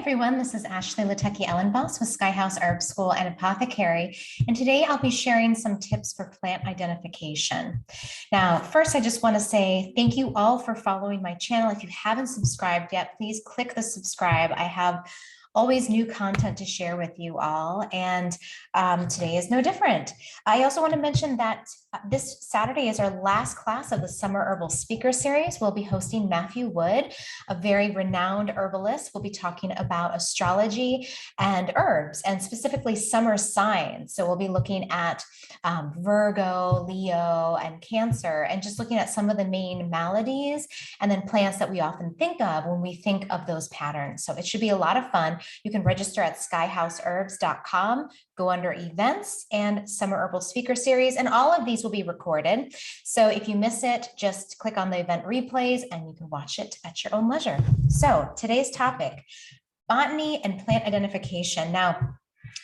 Everyone, this is Ashley Latecki-Ellenboss with Skyhouse Herb School and Apothecary, and today I'll be sharing some tips for plant identification. Now, first, I just want to say thank you all for following my channel. If you haven't subscribed yet, please click the subscribe. I have always new content to share with you all, and today is no different. I also want to mention that this Saturday is our last class of the Summer Herbal Speaker Series. We'll be hosting Matthew Wood, a very renowned herbalist. We'll be talking about astrology and herbs, and specifically summer signs. So we'll be looking at Virgo, Leo, and Cancer, and just looking at some of the main maladies and then plants that we often think of when we think of those patterns. So it should be a lot of fun. You can register at skyhouseherbs.com, go under events and Summer Herbal Speaker Series, and all of these will be recorded. So if you miss it, just click on the event replays and you can watch it at your own leisure. So today's topic, botany and plant identification. Now,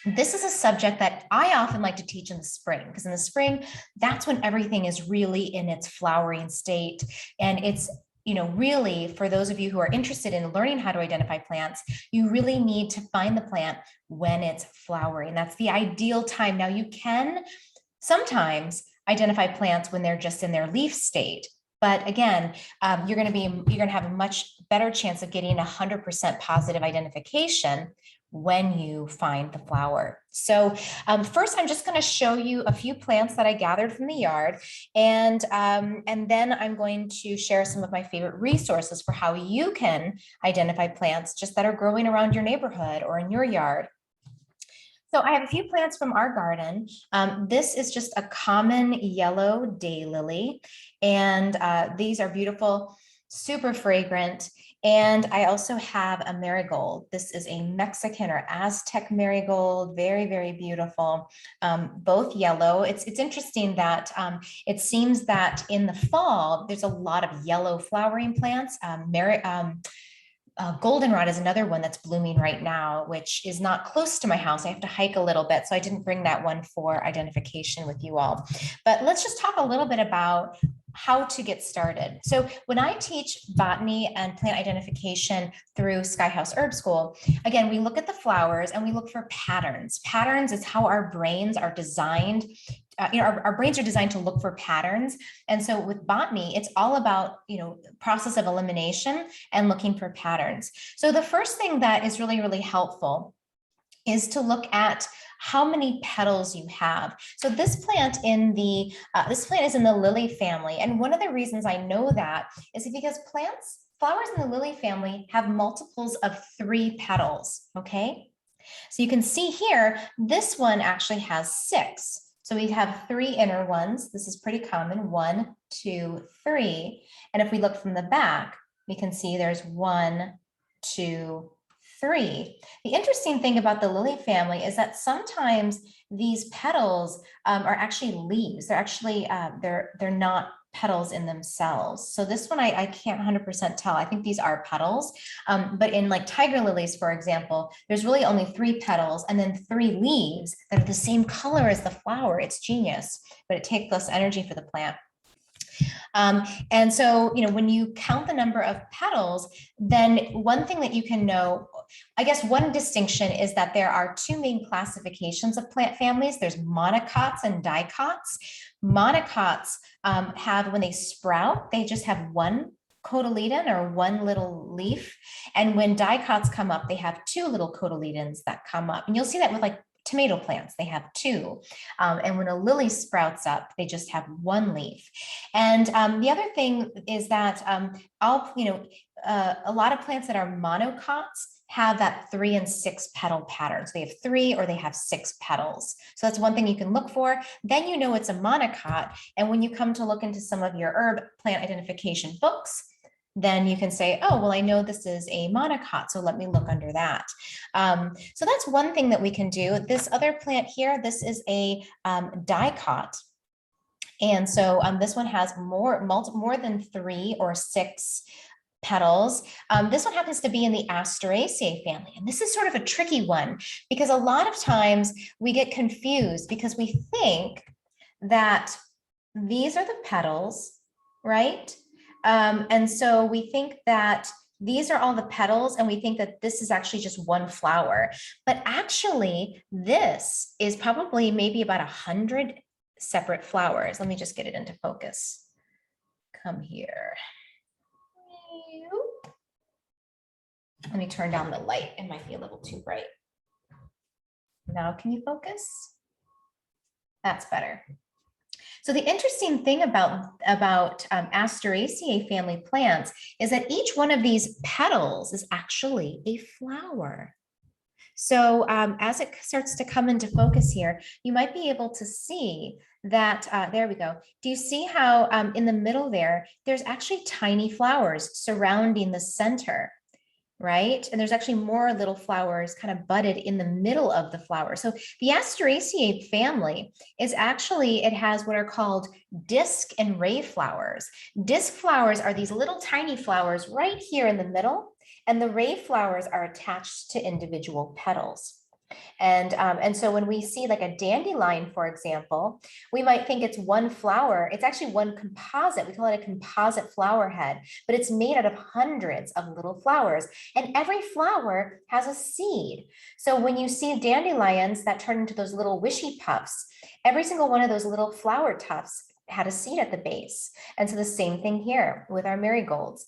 this is a subject that I often like to teach in the spring, because in the spring, that's when everything is really in its flowering state. And it's, really, for those of you who are interested in learning how to identify plants, you really need to find the plant when it's flowering. That's the ideal time. Now, you can sometimes identify plants when they're just in their leaf state. But again, you're going to have a much better chance of getting 100% positive identification when you find the flower. So first, I'm just going to show you a few plants that I gathered from the yard, and then I'm going to share some of my favorite resources for how you can identify plants just that are growing around your neighborhood or in your yard. So I have a few plants from our garden. This is just a common yellow daylily, and these are beautiful, super fragrant. And I also have a marigold. This is a Mexican or Aztec marigold, very, very beautiful, both yellow. It's interesting that it seems that in the fall, there's a lot of yellow flowering plants. Goldenrod is another one that's blooming right now, which is not close to my house. I have to hike a little bit, so I didn't bring that one for identification with you all. But let's just talk a little bit about how to get started. So when I teach botany and plant identification through Skyhouse Herb School, again, we look at the flowers and we look for patterns. Patterns is how our brains are designed. Our brains are designed to look for patterns. And so with botany, it's all about, process of elimination and looking for patterns. So the first thing that is really, really helpful is to look at how many petals you have. So this plant is in the lily family. And one of the reasons I know that is because flowers in the lily family have multiples of 3 petals, okay? So you can see here, this one actually has 6. So we have 3 inner ones. This is pretty common, 1, 2, 3. And if we look from the back, we can see there's 1, 2, 3. The interesting thing about the lily family is that sometimes these petals are actually leaves. They're actually, they're not petals in themselves. So this one, I can't 100% tell. I think these are petals. But in like tiger lilies, for example, there's really only 3 petals and then 3 leaves that are the same color as the flower. It's genius, but it takes less energy for the plant. And so, when you count the number of petals, then one thing that you can know, I guess one distinction is that there are 2 main classifications of plant families. There's monocots and dicots. Monocots have, when they sprout, they just have 1 cotyledon or 1 little leaf. And when dicots come up, they have 2 little cotyledons that come up. And you'll see that with like tomato plants, they have 2. And when a lily sprouts up, they just have 1 leaf. And the other thing is that a lot of plants that are monocots have that 3 and 6 petal pattern. So they have 3 or they have 6 petals. So that's one thing you can look for. Then it's a monocot. And when you come to look into some of your herb plant identification books, then you can say, oh, well, I know this is a monocot, so let me look under that. So that's one thing that we can do. This other plant here, this is a dicot. And so this one has more than 3 or 6 petals. This one happens to be in the Asteraceae family. And this is sort of a tricky one because a lot of times we get confused because we think that these are the petals, right? And so we think that these are all the petals, and we think that this is actually just one flower. But actually, this is probably maybe about 100 separate flowers. Let me just get it into focus. Come here. Let me turn down the light. It might be a little too bright. Now, can you focus? That's better. So the interesting thing about Asteraceae family plants is that each one of these petals is actually a flower. So as it starts to come into focus here, you might be able to see that, there we go. Do you see how in the middle there's actually tiny flowers surrounding the center, right? And there's actually more little flowers kind of budded in the middle of the flower. So the Asteraceae family is actually, it has what are called disc and ray flowers. Disc flowers are these little tiny flowers right here in the middle, and the ray flowers are attached to individual petals. And so when we see like a dandelion, for example, we might think it's one flower. It's actually one composite. We call it a composite flower head, but it's made out of hundreds of little flowers, and every flower has a seed. So when you see dandelions that turn into those little wishy puffs, every single one of those little flower tufts had a seed at the base. And so the same thing here with our marigolds.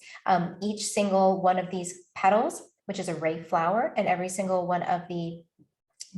Each single one of these petals, which is a ray flower, and every single one of the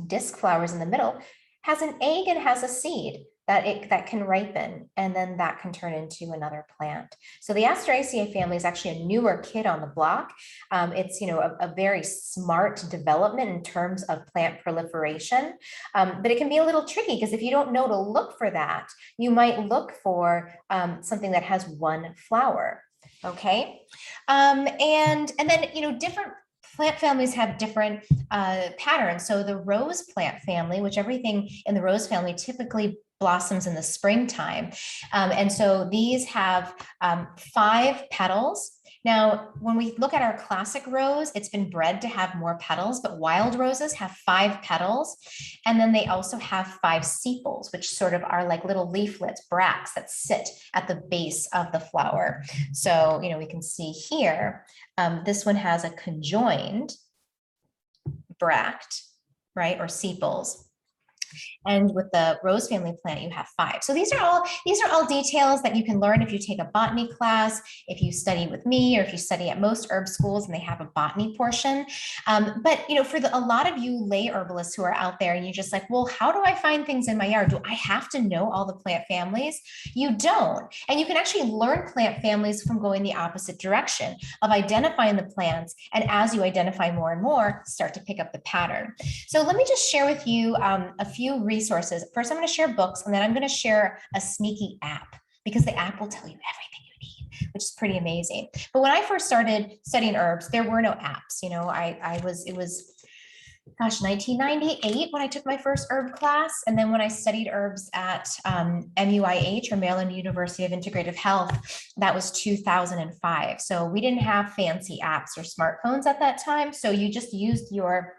disc flowers in the middle has an egg and has a seed that can ripen, and then that can turn into another plant. So the Asteraceae family is actually a newer kid on the block. It's a very smart development in terms of plant proliferation, but it can be a little tricky because if you don't know to look for that, you might look for something that has one flower. Okay, and then different plant families have different patterns. So the rose plant family, which everything in the rose family typically blossoms in the springtime. And so these have 5 petals. Now, when we look at our classic rose, it's been bred to have more petals, but wild roses have 5 petals. And then they also have 5 sepals, which sort of are like little leaflets, bracts that sit at the base of the flower. So, we can see here, this one has a conjoined bract, right, or sepals. And with the rose family plant, you have 5. So these are all details that you can learn if you take a botany class, if you study with me, or if you study at most herb schools and they have a botany portion. But for a lot of you lay herbalists who are out there and you're just like, well, how do I find things in my yard? Do I have to know all the plant families? You don't. And you can actually learn plant families from going the opposite direction of identifying the plants. And as you identify more and more, start to pick up the pattern. So let me just share with you a few resources. First, I'm going to share books, and then I'm going to share a sneaky app, because the app will tell you everything you need, which is pretty amazing. But when I first started studying herbs, there were no apps. It was 1998 when I took my first herb class. And then when I studied herbs at MUIH, or Maryland University of Integrative Health, that was 2005. So we didn't have fancy apps or smartphones at that time. So you just used your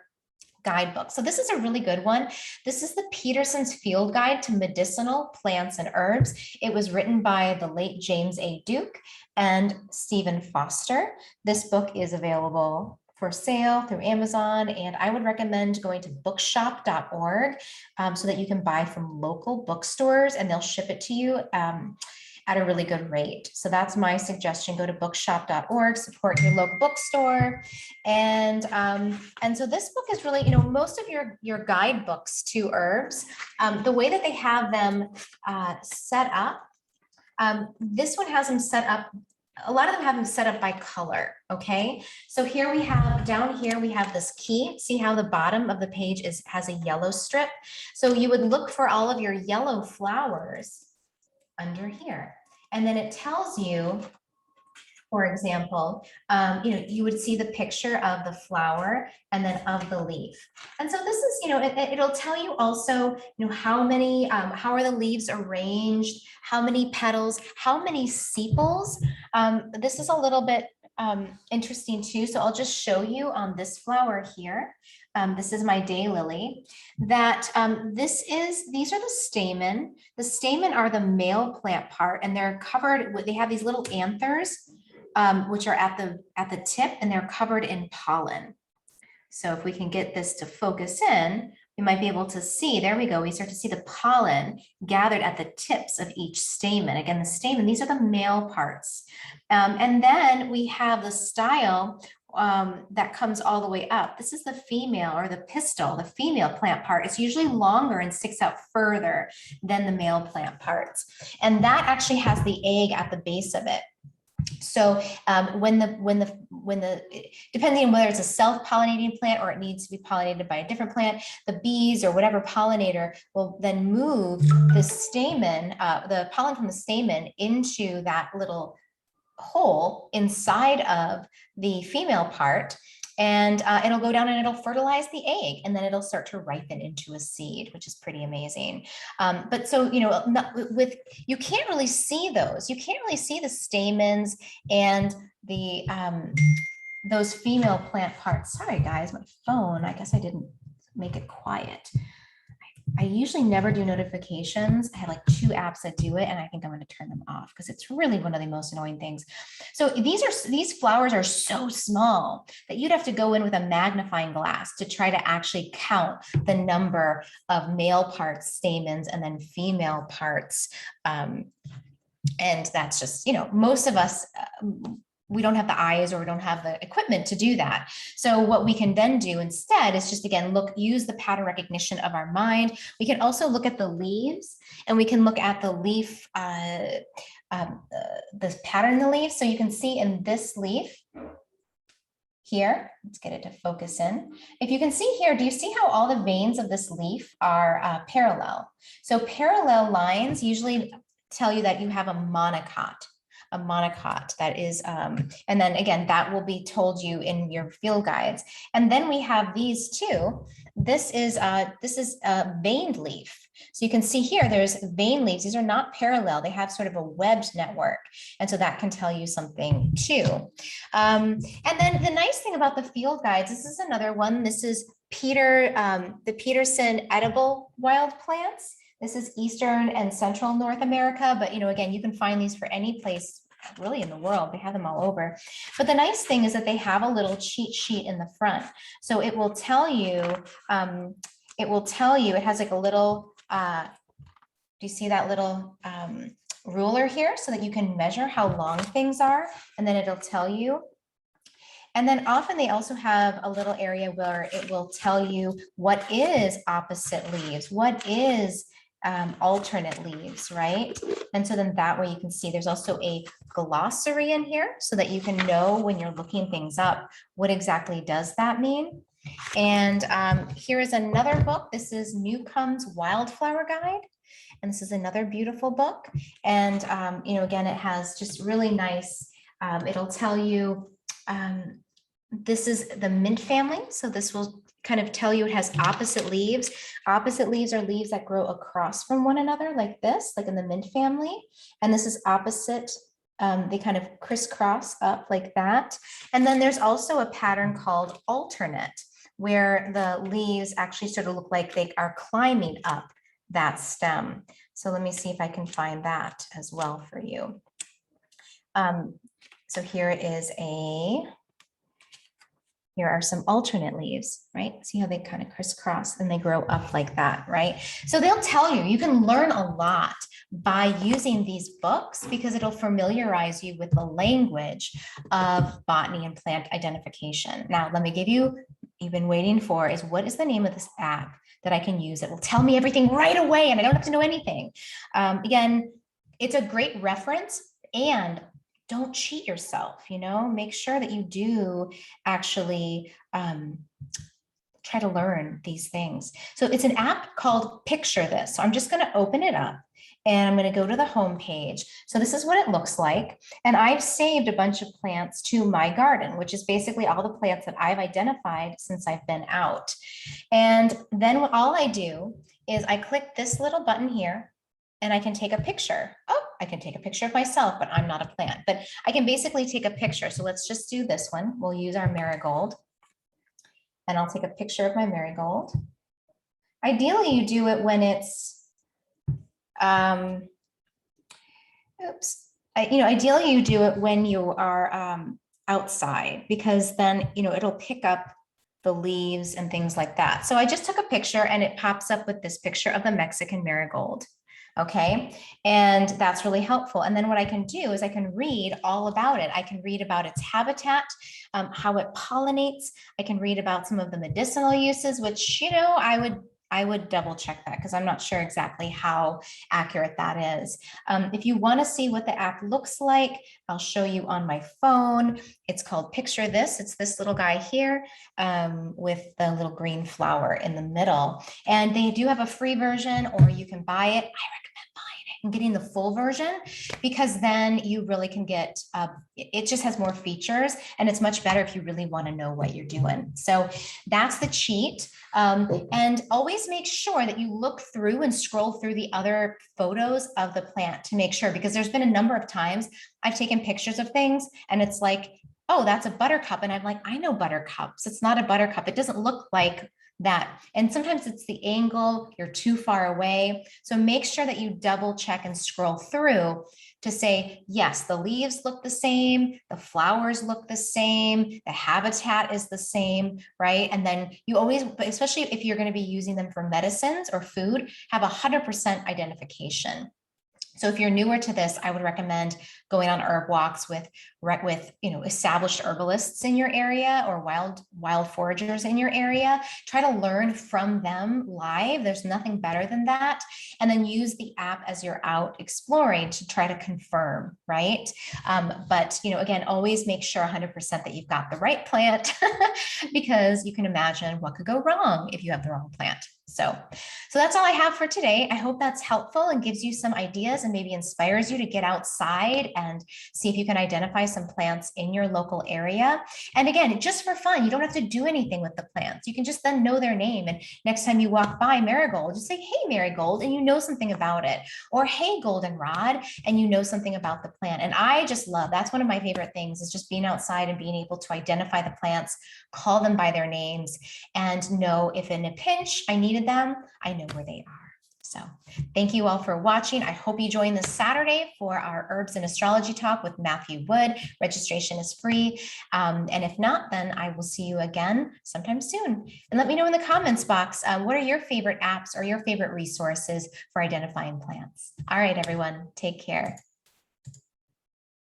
guidebook. So this is a really good one. This is the Peterson's Field Guide to Medicinal Plants and Herbs. It was written by the late James A. Duke and Stephen Foster. This book is available for sale through Amazon, and I would recommend going to bookshop.org so that you can buy from local bookstores and they'll ship it to you at a really good rate. So that's my suggestion. Go to bookshop.org, support your local bookstore. And so this book is really, most of your guidebooks to herbs, the way that they have them set up, this one has them set up, a lot of them have them set up by color, okay? So down here we have this key. See how the bottom of the page has a yellow strip? So you would look for all of your yellow flowers under here. And then it tells you, for example, you would see the picture of the flower and then of the leaf. And so this is, it'll tell you also, how are the leaves arranged, how many petals, how many sepals. This is a little bit interesting too. So I'll just show you on this flower here. This is my daylily. These are the stamen. The stamen are the male plant part, and they're covered with, they have these little anthers which are at the tip, and they're covered in pollen. So if we can get this to focus in, we might be able to see, there we go, we start to see the pollen gathered at the tips of each stamen. Again, the stamen, these are the male parts. And then we have the style that comes all the way up. This is the female, or the pistil, the female plant part. It's usually longer and sticks out further than the male plant parts. And that actually has the egg at the base of it. So depending on whether it's a self-pollinating plant or it needs to be pollinated by a different plant, the bees or whatever pollinator will then move the stamen, the pollen from the stamen, into that little hole inside of the female part, and it'll go down and it'll fertilize the egg, and then it'll start to ripen into a seed, which is pretty amazing. But so, you know, you can't really see those. You can't really see the stamens and the those female plant parts. Sorry, guys, my phone, I guess I didn't make it quiet. I usually never do notifications. I have like 2 apps that do it, and I think I'm going to turn them off because it's really one of the most annoying things. So these flowers are so small that you'd have to go in with a magnifying glass to try to actually count the number of male parts, stamens, and then female parts. And that's just, you know, most of us, we don't have the eyes or we don't have the equipment to do that. So what we can then do instead is just, again, use the pattern recognition of our mind. We can also look at the leaves, and we can look at the leaf, the pattern in the leaf. So you can see in this leaf here, let's get it to focus in. If you can see here, do you see how all the veins of this leaf are parallel? So parallel lines usually tell you that you have a monocot. That is, and then again, that will be told you in your field guides. And then we have these two. This is a veined leaf. So you can see here, there's vein leaves. These are not parallel. They have sort of a webbed network. And so that can tell you something too. And then the nice thing about the field guides, this is another one. This is the Peterson edible wild plants. This is Eastern and Central North America, but, you know, again, you can find these for any place really in the world. They have them all over. But the nice thing is that they have a little cheat sheet in the front. So it will tell you, it has like a little, do you see that little ruler here, so that you can measure how long things are, and then it'll tell you. And then often they also have a little area where it will tell you what is opposite leaves, what is alternate leaves, right? And so then that way you can see there's also a glossary in here, so that you can know when you're looking things up, what exactly does that mean? And here is another book. This is Newcomb's Wildflower Guide. And this is another beautiful book. And, you know, again, it has just really nice, it'll tell you, this is the mint family. So this will kind of tell you it has opposite leaves. Opposite leaves are leaves that grow across from one another like this, like in the mint family. And this is opposite. They kind of crisscross up like that. And then there's also a pattern called alternate, where the leaves actually sort of look like they are climbing up that stem. So let me see if I can find that as well for you. So here are some alternate leaves, right? See how they kind of crisscross and they grow up like that, right? So they'll tell you, you can learn a lot by using these books, because it'll familiarize you with the language of botany and plant identification. Now, let me give you, you've been waiting for, is what is the name of this app that I can use that will tell me everything right away and I don't have to know anything. Again, it's a great reference, and don't cheat yourself, you know, make sure that you do actually try to learn these things. So it's an app called Picture This. So I'm just going to open it up and I'm going to go to the home page. So this is what it looks like. And I've saved a bunch of plants to my garden, which is basically all the plants that I've identified since I've been out. And then all I do is I click this little button here, and I can take a picture. Oh, I can take a picture of myself, but I'm not a plant. But I can basically take a picture. So let's just do this one. We'll use our marigold. And I'll take a picture of my marigold. Ideally, you do it when it's, oops, Ideally you do it when you are outside, because then, it'll pick up the leaves and things like that. So I just took a picture and it pops up with this picture of the Mexican marigold. Okay. And that's really helpful. And then what I can do is I can read all about it. I can read about its habitat, how it pollinates. I can read about some of the medicinal uses, which, I would double check that because I'm not sure exactly how accurate that is. If you want to see what the app looks like, I'll show you on my phone. It's called Picture This. It's this little guy here with the little green flower in the middle. And they do have a free version, or you can buy it. I recommend buying it and getting the full version, because then you really can get, it just has more features, and it's much better if you really want to know what you're doing. So that's the cheat. And always make sure that you look through and scroll through the other photos of the plant to make sure, because there's been a number of times I've taken pictures of things and it's like, oh, that's a buttercup. And I'm like, I know buttercups. It's not a buttercup. It doesn't look like that. And sometimes it's the angle, you're too far away. So make sure that you double check and scroll through to say, yes, the leaves look the same, the flowers look the same, the habitat is the same, right? And then you always, especially if you're going to be using them for medicines or food, have 100% identification. So if you're newer to this, I would recommend going on herb walks with established herbalists in your area, or wild foragers in your area. Try to learn from them live. There's nothing better than that. And then use the app as you're out exploring to try to confirm, right? But again, always make sure 100% that you've got the right plant, because you can imagine what could go wrong if you have the wrong plant. So that's all I have for today. I hope that's helpful and gives you some ideas and maybe inspires you to get outside and see if you can identify some plants in your local area. And again, just for fun, you don't have to do anything with the plants. You can just then know their name. And next time you walk by marigold, just say, hey, marigold, and you know something about it. Or hey, goldenrod, and you know something about the plant. And I just love, that's one of my favorite things, is just being outside and being able to identify the plants, call them by their names, and know if in a pinch I needed them, I know where they are. So thank you all for watching. I hope you join this Saturday for our Herbs and Astrology Talk with Matthew Wood. Registration is free. And if not, then I will see you again sometime soon. And let me know in the comments box, what are your favorite apps or your favorite resources for identifying plants? All right, everyone, take care.